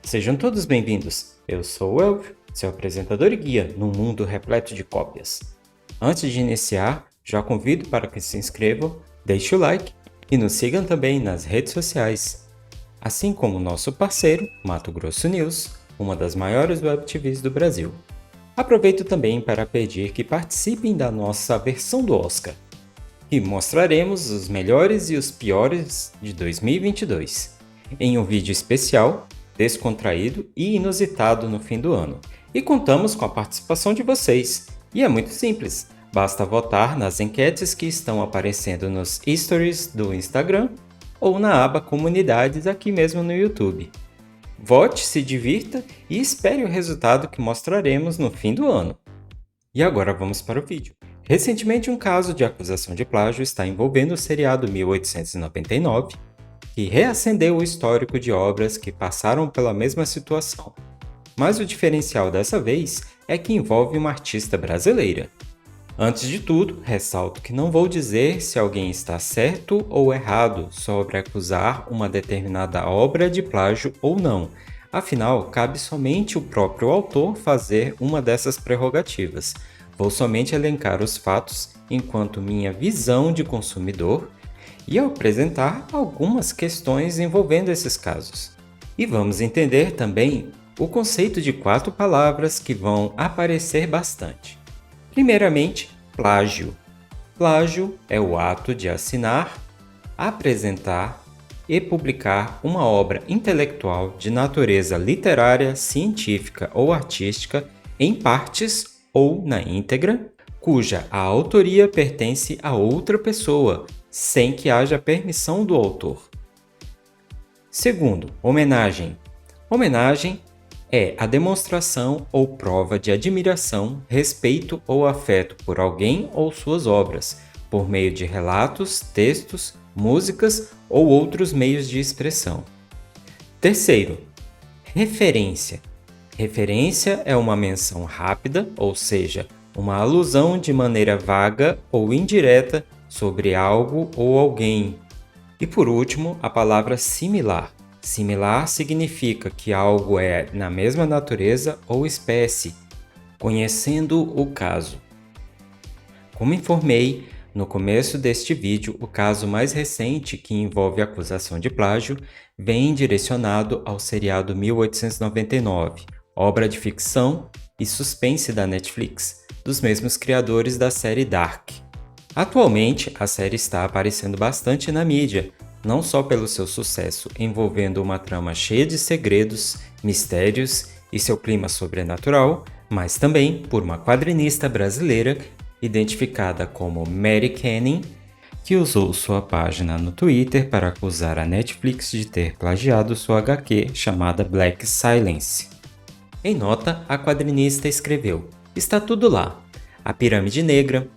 Sejam todos bem-vindos. Eu sou o Elvio, seu apresentador e guia num mundo repleto de cópias. Antes de iniciar, já convido para que se inscrevam, deixem o like e nos sigam também nas redes sociais. Assim como nosso parceiro, Mato Grosso News, uma das maiores web TVs do Brasil. Aproveito também para pedir que participem da nossa versão do Oscar, e mostraremos os melhores e os piores de 2022, em um vídeo especial, descontraído e inusitado no fim do ano. E contamos com a participação de vocês. E é muito simples, basta votar nas enquetes que estão aparecendo nos stories do Instagram ou na aba Comunidades aqui mesmo no YouTube. Vote, se divirta e espere o resultado que mostraremos no fim do ano. E agora vamos para o vídeo. Recentemente, um caso de acusação de plágio está envolvendo o seriado 1899, que reacendeu o histórico de obras que passaram pela mesma situação. Mas o diferencial dessa vez é que envolve uma artista brasileira. Antes de tudo, ressalto que não vou dizer se alguém está certo ou errado sobre acusar uma determinada obra de plágio ou não. Afinal, cabe somente o próprio autor fazer uma dessas prerrogativas. Vou somente elencar os fatos enquanto minha visão de consumidor e apresentar algumas questões envolvendo esses casos. E vamos entender também o conceito de 4 palavras que vão aparecer bastante. Primeiramente, plágio. Plágio é o ato de assinar, apresentar e publicar uma obra intelectual de natureza literária, científica ou artística em partes ou na íntegra, cuja a autoria pertence a outra pessoa, sem que haja permissão do autor. Segundo, homenagem. Homenagem é a demonstração ou prova de admiração, respeito ou afeto por alguém ou suas obras, por meio de relatos, textos, músicas ou outros meios de expressão. Terceiro, referência. Referência é uma menção rápida, ou seja, uma alusão de maneira vaga ou indireta sobre algo ou alguém. E por último, a palavra similar. Similar significa que algo é na mesma natureza ou espécie, conhecendo o caso. Como informei no começo deste vídeo, o caso mais recente que envolve acusação de plágio vem direcionado ao seriado 1899, obra de ficção e suspense da Netflix, dos mesmos criadores da série Dark. Atualmente, a série está aparecendo bastante na mídia, não só pelo seu sucesso envolvendo uma trama cheia de segredos, mistérios e seu clima sobrenatural, mas também por uma quadrinista brasileira identificada como Mary Canning, que usou sua página no Twitter para acusar a Netflix de ter plagiado sua HQ chamada Black Silence. Em nota, a quadrinista escreveu: "Está tudo lá. A pirâmide negra,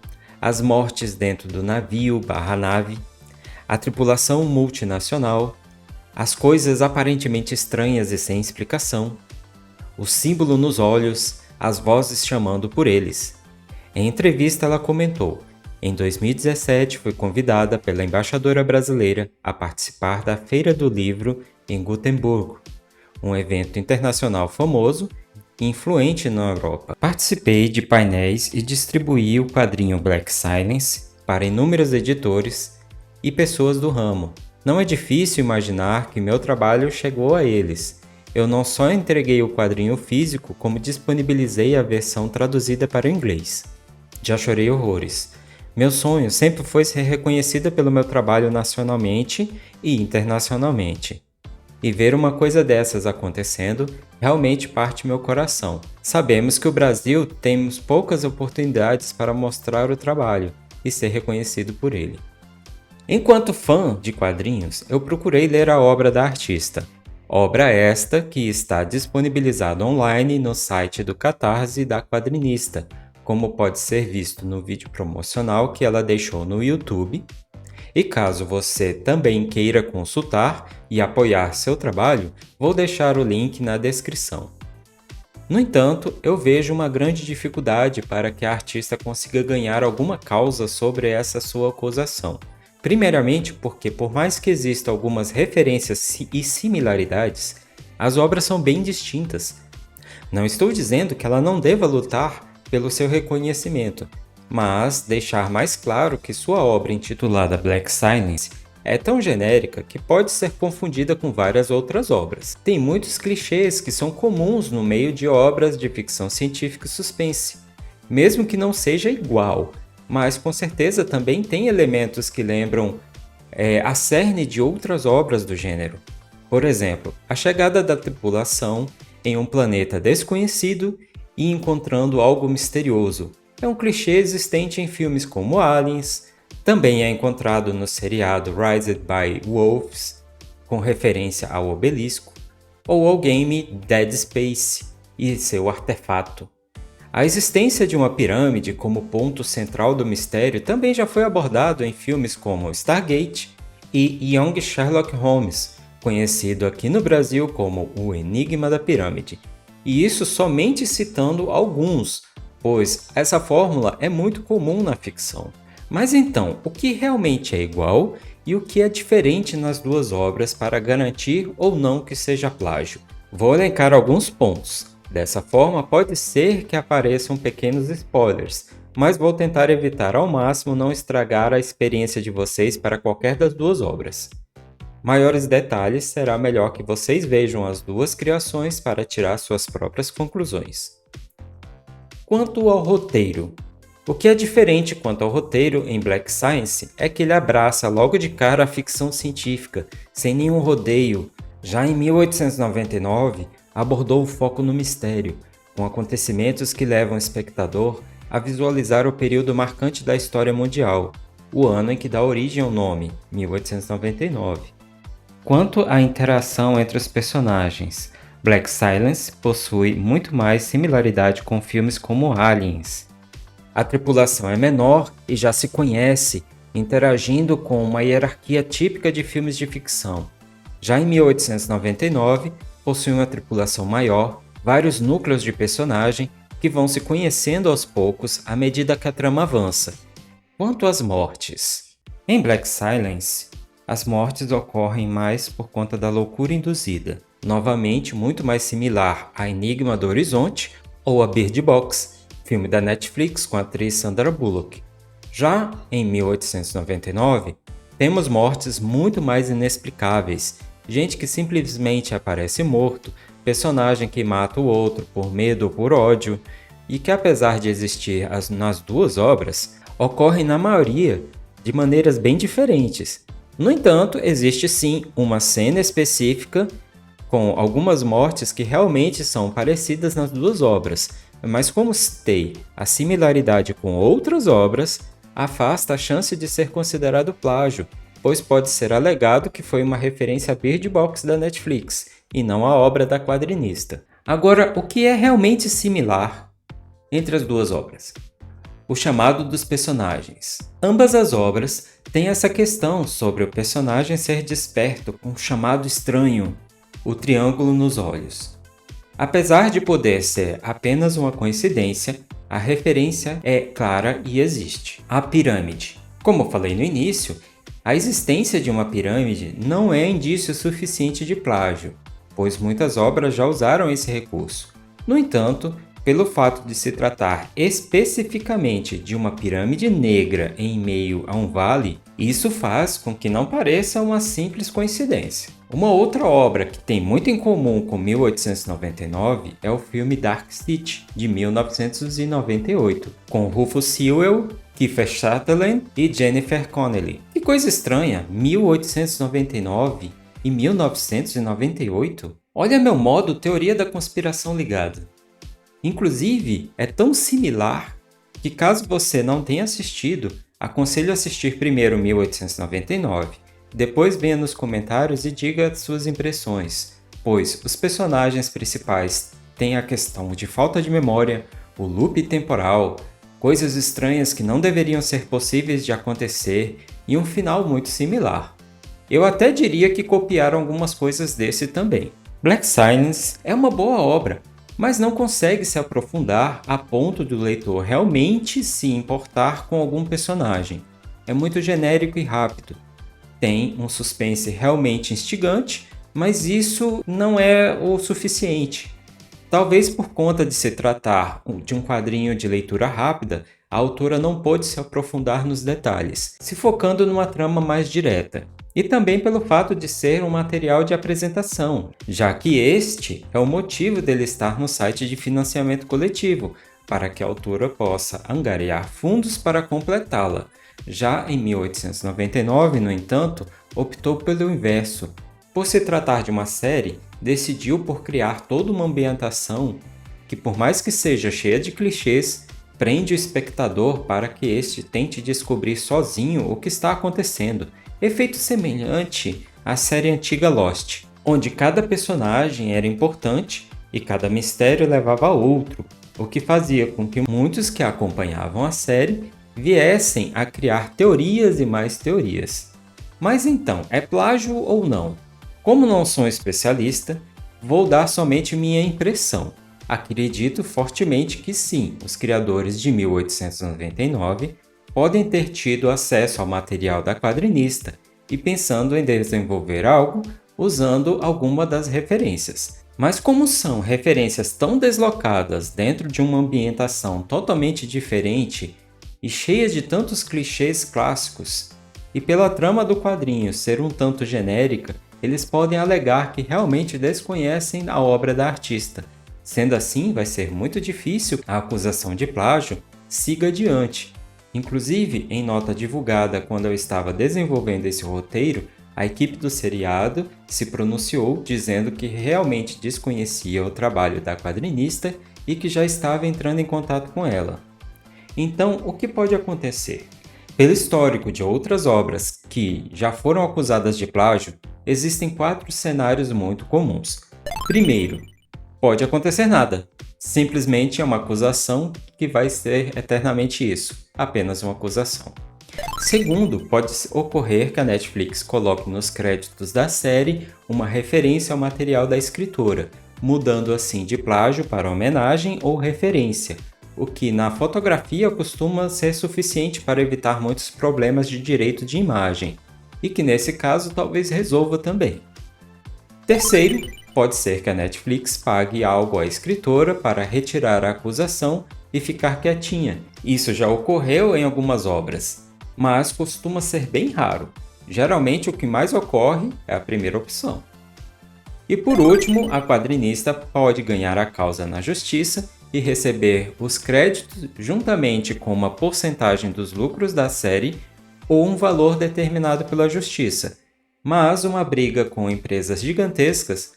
as mortes dentro do navio/nave, a tripulação multinacional, as coisas aparentemente estranhas e sem explicação, o símbolo nos olhos, as vozes chamando por eles." Em entrevista, ela comentou: "Em 2017, fui convidada pela embaixadora brasileira a participar da Feira do Livro em Gotemburgo, um evento internacional famoso e influente na Europa. Participei de painéis e distribuí o quadrinho Black Silence para inúmeros editores e pessoas do ramo. Não é difícil imaginar que meu trabalho chegou a eles. Eu não só entreguei o quadrinho físico, como disponibilizei a versão traduzida para o inglês. Já chorei horrores. Meu sonho sempre foi ser reconhecida pelo meu trabalho nacionalmente e internacionalmente. E ver uma coisa dessas acontecendo realmente parte meu coração. Sabemos que o Brasil temos poucas oportunidades para mostrar o trabalho e ser reconhecido por ele." Enquanto fã de quadrinhos, eu procurei ler a obra da artista. Obra esta que está disponibilizada online no site do Catarse da quadrinista, como pode ser visto no vídeo promocional que ela deixou no YouTube. E caso você também queira consultar e apoiar seu trabalho, vou deixar o link na descrição. No entanto, eu vejo uma grande dificuldade para que a artista consiga ganhar alguma causa sobre essa sua acusação. Primeiramente porque, por mais que existam algumas referências e similaridades, as obras são bem distintas. Não estou dizendo que ela não deva lutar pelo seu reconhecimento, mas deixar mais claro que sua obra intitulada Black Silence é tão genérica que pode ser confundida com várias outras obras. Tem muitos clichês que são comuns no meio de obras de ficção científica e suspense, mesmo que não seja igual, mas com certeza também tem elementos que lembram a cerne de outras obras do gênero. Por exemplo, a chegada da tripulação em um planeta desconhecido e encontrando algo misterioso. É um clichê existente em filmes como Aliens, também é encontrado no seriado Raised by Wolves, com referência ao obelisco, ou ao game Dead Space e seu artefato. A existência de uma pirâmide como ponto central do mistério também já foi abordado em filmes como Stargate e Young Sherlock Holmes, conhecido aqui no Brasil como O Enigma da Pirâmide. E isso somente citando alguns, pois essa fórmula é muito comum na ficção. Mas então, o que realmente é igual e o que é diferente nas duas obras para garantir ou não que seja plágio? Vou elencar alguns pontos. Dessa forma, pode ser que apareçam pequenos spoilers, mas vou tentar evitar ao máximo não estragar a experiência de vocês para qualquer das duas obras. Maiores detalhes, será melhor que vocês vejam as duas criações para tirar suas próprias conclusões. Quanto ao roteiro. O que é diferente quanto ao roteiro em Black Science é que ele abraça logo de cara a ficção científica, sem nenhum rodeio. Já em 1899, abordou o foco no mistério, com acontecimentos que levam o espectador a visualizar o período marcante da história mundial, o ano em que dá origem ao nome, 1899. Quanto à interação entre os personagens, Black Silence possui muito mais similaridade com filmes como Aliens. A tripulação é menor e já se conhece, interagindo com uma hierarquia típica de filmes de ficção. Já em 1899, possui uma tripulação maior, vários núcleos de personagem que vão se conhecendo aos poucos à medida que a trama avança. Quanto às mortes. Em Black Silence, as mortes ocorrem mais por conta da loucura induzida, novamente muito mais similar a Enigma do Horizonte ou a Bird Box, filme da Netflix com a atriz Sandra Bullock. Já em 1899, temos mortes muito mais inexplicáveis, gente que simplesmente aparece morto, personagem que mata o outro por medo ou por ódio, e que apesar de existir nas duas obras, ocorrem na maioria de maneiras bem diferentes. No entanto, existe sim uma cena específica com algumas mortes que realmente são parecidas nas duas obras, mas como citei, a similaridade com outras obras afasta a chance de ser considerado plágio, pois pode ser alegado que foi uma referência à Bird Box da Netflix e não à obra da quadrinista. Agora, o que é realmente similar entre as duas obras? O chamado dos personagens. Ambas as obras têm essa questão sobre o personagem ser desperto com um chamado estranho, o triângulo nos olhos. Apesar de poder ser apenas uma coincidência, a referência é clara e existe. A pirâmide. Como falei no início, a existência de uma pirâmide não é indício suficiente de plágio, pois muitas obras já usaram esse recurso. No entanto, pelo fato de se tratar especificamente de uma pirâmide negra em meio a um vale, isso faz com que não pareça uma simples coincidência. Uma outra obra que tem muito em comum com 1899 é o filme Dark City, de 1998, com Rufus Sewell, Kiefer Sutherland e Jennifer Connelly. Que coisa estranha, 1899 e 1998? Olha meu modo teoria da conspiração ligada. Inclusive, é tão similar que caso você não tenha assistido, aconselho assistir primeiro 1899, depois venha nos comentários e diga suas impressões, pois os personagens principais têm a questão de falta de memória, o loop temporal, coisas estranhas que não deveriam ser possíveis de acontecer e um final muito similar. Eu até diria que copiaram algumas coisas desse também. Black Silence é uma boa obra, mas não consegue se aprofundar a ponto do leitor realmente se importar com algum personagem. É muito genérico e rápido. Tem um suspense realmente instigante, Mas isso não é o suficiente. Talvez por conta de se tratar de um quadrinho de leitura rápida, a autora não pôde se aprofundar nos detalhes, se focando numa trama mais direta. E também pelo fato de ser um material de apresentação, já que este é o motivo dele estar no site de financiamento coletivo, para que a autora possa angariar fundos para completá-la. Já em 1899, no entanto, optou pelo inverso. Por se tratar de uma série, decidiu por criar toda uma ambientação que, por mais que seja cheia de clichês, prende o espectador para que este tente descobrir sozinho o que está acontecendo. Efeito semelhante à série antiga Lost, onde cada personagem era importante e cada mistério levava a outro, o que fazia com que muitos que acompanhavam a série viessem a criar teorias e mais teorias. Mas então, é plágio ou não? Como não sou especialista, vou dar somente minha impressão. Acredito fortemente que sim, os criadores de 1899 podem ter tido acesso ao material da quadrinista e pensando em desenvolver algo usando alguma das referências. Mas como são referências tão deslocadas dentro de uma ambientação totalmente diferente e cheias de tantos clichês clássicos, e pela trama do quadrinho ser um tanto genérica, eles podem alegar que realmente desconhecem a obra da artista. Sendo assim, vai ser muito difícil a acusação de plágio siga adiante. Inclusive, em nota divulgada quando eu estava desenvolvendo esse roteiro, a equipe do seriado se pronunciou dizendo que realmente desconhecia o trabalho da quadrinista e que já estava entrando em contato com ela. Então, o que pode acontecer? Pelo histórico de outras obras que já foram acusadas de plágio, existem 4 cenários muito comuns. Primeiro, pode acontecer nada. Simplesmente é uma acusação que vai ser eternamente isso, apenas uma acusação. Segundo, pode ocorrer que a Netflix coloque nos créditos da série uma referência ao material da escritora, mudando assim de plágio para homenagem ou referência, o que na fotografia costuma ser suficiente para evitar muitos problemas de direito de imagem, e que nesse caso talvez resolva também. Terceiro, pode ser que a Netflix pague algo à escritora para retirar a acusação e ficar quietinha. Isso já ocorreu em algumas obras, mas costuma ser bem raro. Geralmente o que mais ocorre é a primeira opção. E por último, a quadrinista pode ganhar a causa na justiça e receber os créditos juntamente com uma porcentagem dos lucros da série ou um valor determinado pela justiça. Mas uma briga com empresas gigantescas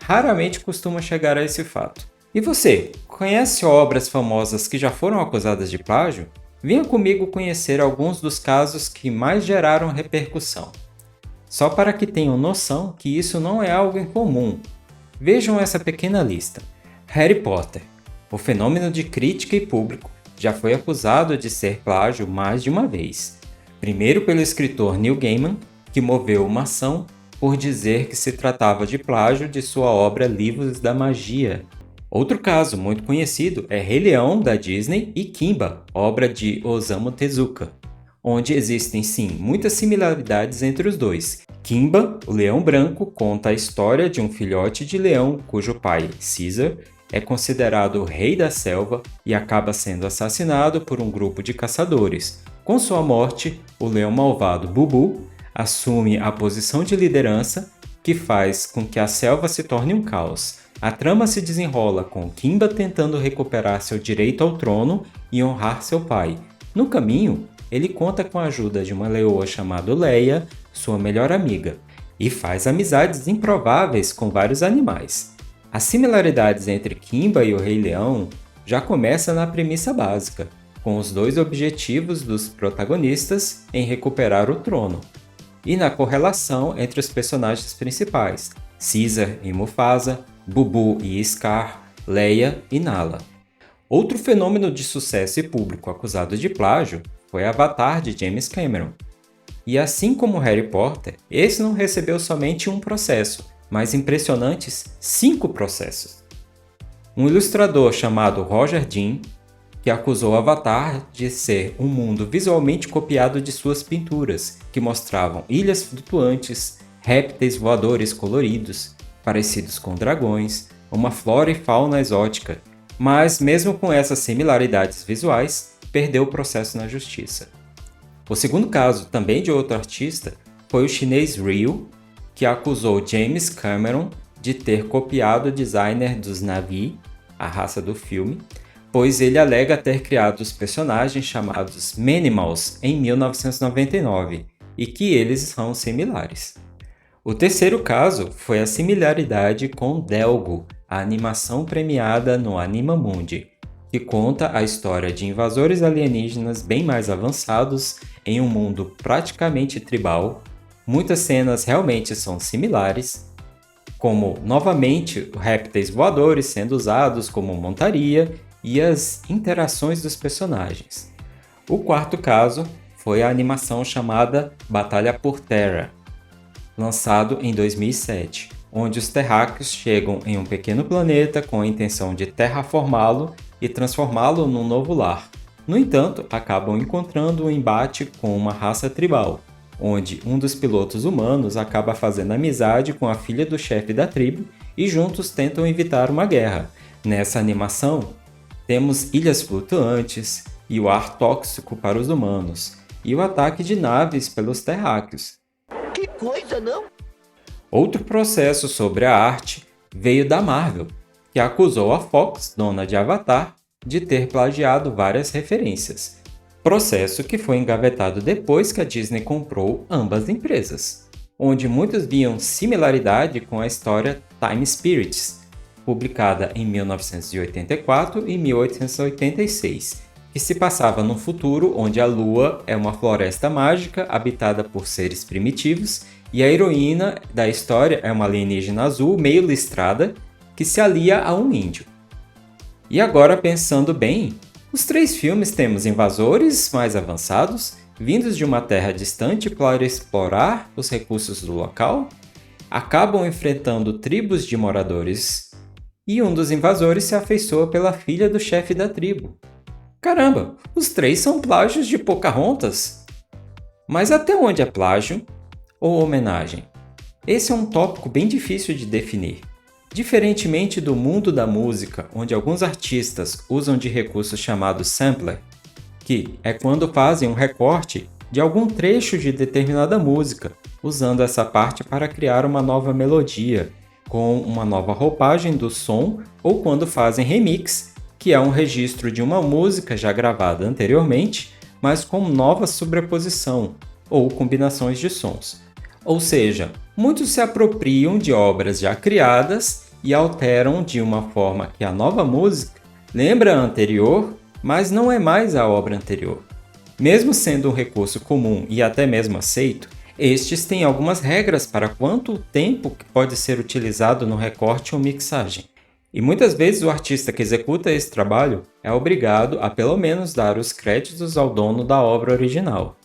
raramente costuma chegar a esse fato. E você, conhece obras famosas que já foram acusadas de plágio? Venha comigo conhecer alguns dos casos que mais geraram repercussão. Só para que tenham noção que isso não é algo incomum. Vejam essa pequena lista. Harry Potter. O fenômeno de crítica e público já foi acusado de ser plágio mais de uma vez. Primeiro pelo escritor Neil Gaiman, que moveu uma ação por dizer que se tratava de plágio de sua obra Livros da Magia. Outro caso muito conhecido é Rei Leão, da Disney, e Kimba, obra de Osamu Tezuka, onde existem sim muitas similaridades entre os dois. Kimba, o leão branco, conta a história de um filhote de leão cujo pai, Caesar, é considerado o rei da selva e acaba sendo assassinado por um grupo de caçadores. Com sua morte, o leão malvado Bubu assume a posição de liderança, que faz com que a selva se torne um caos. A trama se desenrola com Kimba tentando recuperar seu direito ao trono e honrar seu pai. No caminho, ele conta com a ajuda de uma leoa chamada Leia, sua melhor amiga, e faz amizades improváveis com vários animais. As similaridades entre Kimba e o Rei Leão já começam na premissa básica, com os dois objetivos dos protagonistas em recuperar o trono, e na correlação entre os personagens principais, Caesar e Mufasa, Bubu e Scar, Leia e Nala. Outro fenômeno de sucesso e público acusado de plágio foi Avatar de James Cameron. E assim como Harry Potter, esse não recebeu somente um processo, mas impressionantes 5 processos. Um ilustrador chamado Roger Dean, que acusou Avatar de ser um mundo visualmente copiado de suas pinturas, que mostravam ilhas flutuantes, répteis voadores coloridos, parecidos com dragões, uma flora e fauna exótica, mas mesmo com essas similaridades visuais, perdeu o processo na justiça. O segundo caso, também de outro artista, foi o chinês Ryu, que acusou James Cameron de ter copiado o designer dos Na'vi, a raça do filme, pois ele alega ter criado os personagens chamados Manimals em 1999 e que eles são similares. O terceiro caso foi a similaridade com Delgo, a animação premiada no Animamundi, que conta a história de invasores alienígenas bem mais avançados em um mundo praticamente tribal. Muitas cenas realmente são similares, como novamente répteis voadores sendo usados como montaria e as interações dos personagens. O quarto caso foi a animação chamada Batalha por Terra, lançado em 2007, onde os terráqueos chegam em um pequeno planeta com a intenção de terraformá-lo e transformá-lo num novo lar. No entanto, acabam encontrando um embate com uma raça tribal, onde um dos pilotos humanos acaba fazendo amizade com a filha do chefe da tribo e juntos tentam evitar uma guerra. Nessa animação, temos ilhas flutuantes e o ar tóxico para os humanos, e o ataque de naves pelos terráqueos. Que coisa, não? Outro processo sobre a arte veio da Marvel, que acusou a Fox, dona de Avatar, de ter plagiado várias referências. Processo que foi engavetado depois que a Disney comprou ambas empresas, onde muitos viam similaridade com a história Time Spirits, publicada em 1984 e 1886, que se passava num futuro onde a Lua é uma floresta mágica habitada por seres primitivos e a heroína da história é uma alienígena azul meio listrada que se alia a um índio. E agora, pensando bem, os três filmes temos invasores mais avançados, vindos de uma terra distante para explorar os recursos do local, acabam enfrentando tribos de moradores e um dos invasores se afeiçoa pela filha do chefe da tribo. Caramba, os três são plágios de Pocahontas! Mas até onde é plágio ou homenagem? Esse é um tópico bem difícil de definir. Diferentemente do mundo da música, onde alguns artistas usam de recursos chamados sampler, que é quando fazem um recorte de algum trecho de determinada música, usando essa parte para criar uma nova melodia, com uma nova roupagem do som, ou quando fazem remix, que é um registro de uma música já gravada anteriormente, mas com nova sobreposição, ou combinações de sons. Ou seja, muitos se apropriam de obras já criadas e alteram de uma forma que a nova música lembra a anterior, mas não é mais a obra anterior. Mesmo sendo um recurso comum e até mesmo aceito, estes têm algumas regras para quanto tempo que pode ser utilizado no recorte ou mixagem. E muitas vezes o artista que executa esse trabalho é obrigado a pelo menos dar os créditos ao dono da obra original.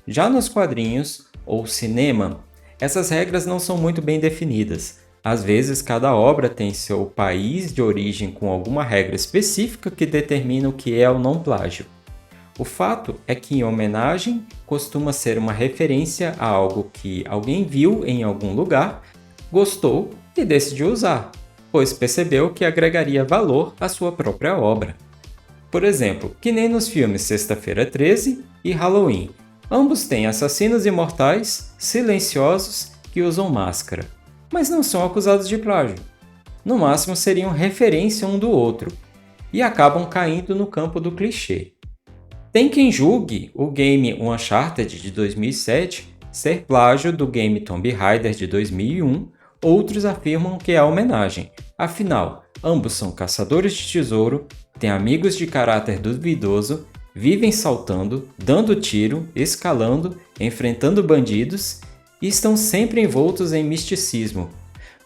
Já nos quadrinhos ou cinema, essas regras não são muito bem definidas. Às vezes, cada obra tem seu país de origem com alguma regra específica que determina o que é ou não plágio. O fato é que homenagem costuma ser uma referência a algo que alguém viu em algum lugar, gostou e decidiu usar, pois percebeu que agregaria valor à sua própria obra. Por exemplo, que nem nos filmes Sexta-feira 13 e Halloween. Ambos têm assassinos imortais, silenciosos, que usam máscara, mas não são acusados de plágio. No máximo seriam referência um do outro, e acabam caindo no campo do clichê. Tem quem julgue o game Uncharted de 2007 ser plágio do game Tomb Raider de 2001, outros afirmam que é homenagem. Afinal, ambos são caçadores de tesouro, têm amigos de caráter duvidoso, vivem saltando, dando tiro, escalando, enfrentando bandidos e estão sempre envoltos em misticismo.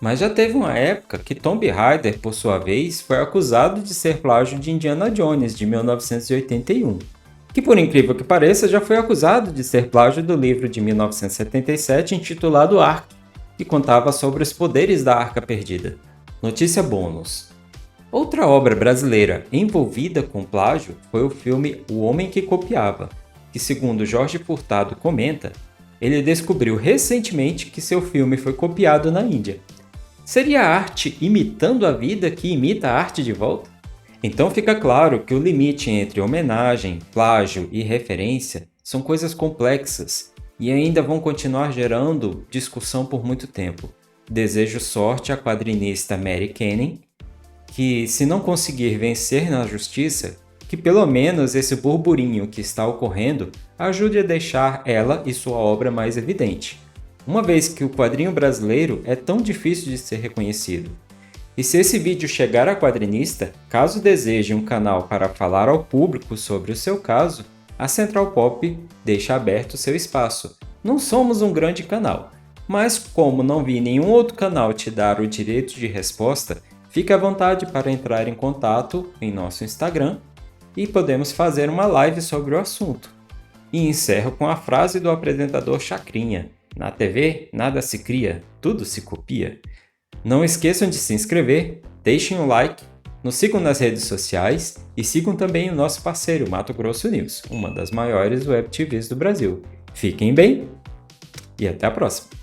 Mas já teve uma época que Tomb Raider, por sua vez, foi acusado de ser plágio de Indiana Jones, de 1981, que por incrível que pareça já foi acusado de ser plágio do livro de 1977 intitulado Ark, que contava sobre os poderes da Arca Perdida. Notícia bônus. Outra obra brasileira envolvida com plágio foi o filme O Homem que Copiava, que segundo Jorge Furtado comenta, ele descobriu recentemente que seu filme foi copiado na Índia. Seria a arte imitando a vida que imita a arte de volta? Então fica claro que o limite entre homenagem, plágio e referência são coisas complexas e ainda vão continuar gerando discussão por muito tempo. Desejo sorte à quadrinista Mary Kenning, que, se não conseguir vencer na justiça, que pelo menos esse burburinho que está ocorrendo ajude a deixar ela e sua obra mais evidente, uma vez que o quadrinho brasileiro é tão difícil de ser reconhecido. E se esse vídeo chegar à quadrinista, caso deseje um canal para falar ao público sobre o seu caso, a Central Pop deixa aberto seu espaço. Não somos um grande canal, mas como não vi nenhum outro canal te dar o direito de resposta, fique à vontade para entrar em contato em nosso Instagram e podemos fazer uma live sobre o assunto. E encerro com a frase do apresentador Chacrinha: na TV nada se cria, tudo se copia. Não esqueçam de se inscrever, deixem um like, nos sigam nas redes sociais e sigam também o nosso parceiro Mato Grosso News, uma das maiores web TVs do Brasil. Fiquem bem e até a próxima!